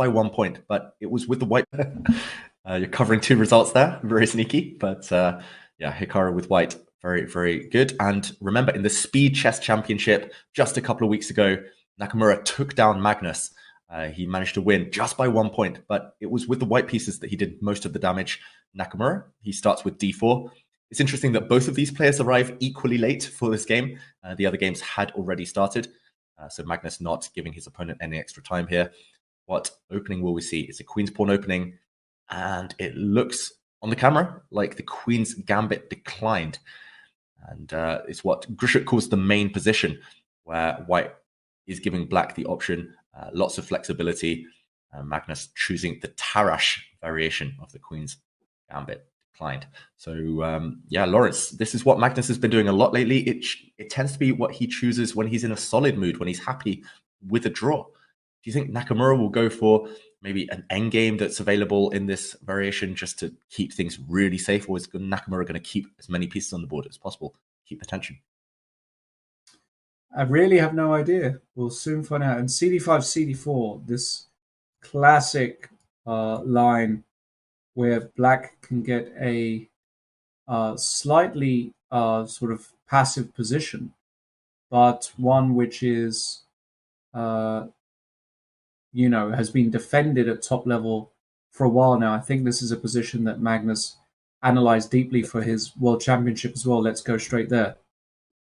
by 1 point, but it was with the white. You're covering two results there, very sneaky, but yeah, Hikaru with white, very, very good. And remember, in the Speed Chess Championship just a couple of weeks ago, Nakumora took down Magnus. He managed to win just by 1 point, but it was with the white pieces that he did most of the damage. Nakumura, he starts with d4. It's interesting that both of these players arrive equally late for this game. The other games had already started, so Magnus not giving his opponent any extra time here. What opening will we see? It's a queen's pawn opening, and it looks on the camera like the queen's gambit declined. And it's what Grishuk calls the main position, where white is giving black the option, lots of flexibility. Magnus choosing the Tarash variation of the queen's gambit declined. So yeah, Lawrence, this is what Magnus has been doing a lot lately. It tends to be what he chooses when he's in a solid mood, when he's happy with a draw. Do you think Nakumura will go for maybe an endgame that's available in this variation just to keep things really safe, or is Nakumura going to keep as many pieces on the board as possible, keep the tension? I really have no idea. We'll soon find out. And CD5, CD4, this classic line where black can get a slightly sort of passive position, but one which is has been defended at top level for a while now. I think this is a position that Magnus analyzed deeply for his World Championship as well. Let's go straight there.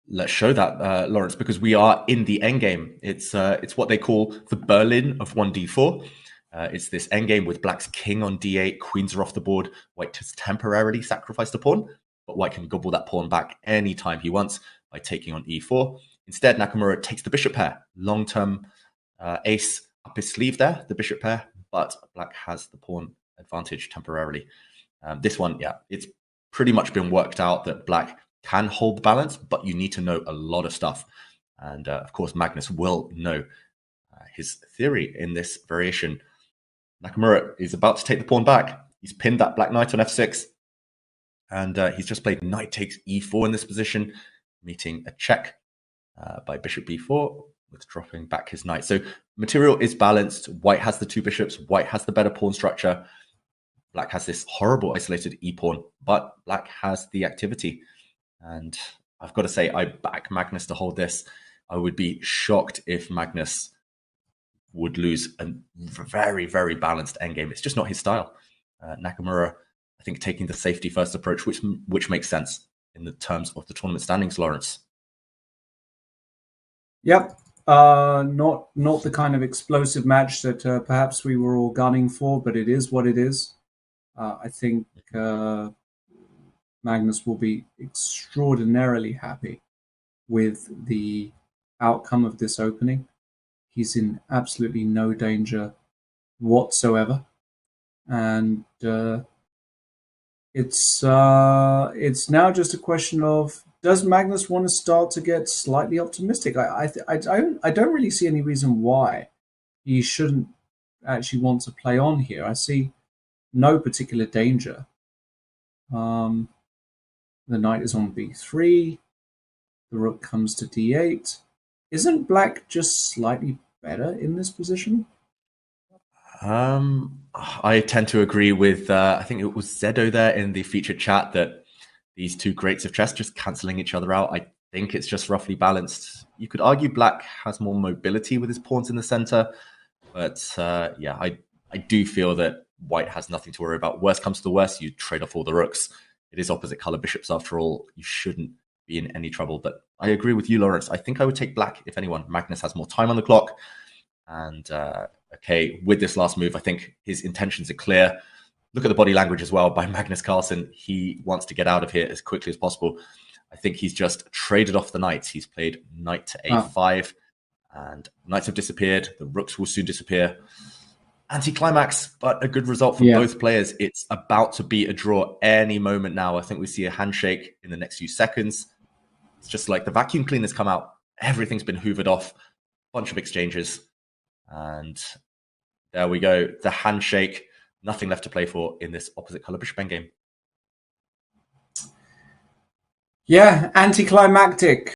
Let's show that, Lawrence, because we are in the endgame. It's what they call the Berlin of 1d4. It's this endgame with black's king on d8, queens are off the board. White has temporarily sacrificed a pawn, but white can gobble that pawn back anytime he wants by taking on e4. Instead, Nakumura takes the bishop pair. Long-term ace up his sleeve there, the bishop pair, but black has the pawn advantage temporarily. This one, yeah, it's pretty much been worked out that black can hold the balance, but you need to know a lot of stuff. And of course, Magnus will know his theory in this variation. Nakumura is about to take the pawn back. He's pinned that black knight on f6. And he's just played knight takes e4 in this position, meeting a check by bishop b4 with dropping back his knight. So material is balanced. White has the two bishops. White has the better pawn structure. Black has this horrible isolated e-pawn, but black has the activity. And I've got to say, I back Magnus to hold this. I would be shocked if Magnus would lose a very, very balanced endgame. It's just not his style. Nakumura, I think, taking the safety first approach, which makes sense in the terms of the tournament standings, Lawrence. Yep. Not the kind of explosive match that perhaps we were all gunning for, but it is what it is. I think Magnus will be extraordinarily happy with the outcome of this opening. He's in absolutely no danger whatsoever, and it's now just a question of, does Magnus want to start to get slightly optimistic? I don't really see any reason why he shouldn't actually want to play on here. I see no particular danger. The knight is on b3. The rook comes to d8. Isn't black just slightly better in this position? I tend to agree with, I think it was Zedo there in the featured chat, that these two greats of chess just cancelling each other out. I think it's just roughly balanced. You could argue black has more mobility with his pawns in the center, but yeah, I do feel that white has nothing to worry about. Worst comes to the worst, you trade off all the rooks. It is opposite color bishops after all. You shouldn't be in any trouble. But I agree with you, Lawrence. I think I would take black if anyone. Magnus has more time on the clock. And okay, with this last move, I think his intentions are clear. Look at the body language as well by Magnus Carlson. He wants to get out of here as quickly as possible. I think he's just traded off the knights. He's played knight to a5, and knights have disappeared. The rooks will soon disappear. Anticlimax, but a good result from both players. It's about to be a draw any moment now. I think we see a handshake in the next few seconds. It's just like the vacuum cleaner's come out. Everything's been hoovered off. Bunch of exchanges. And there we go. The handshake. Nothing left to play for in this opposite color bishop endgame. Yeah, anticlimactic.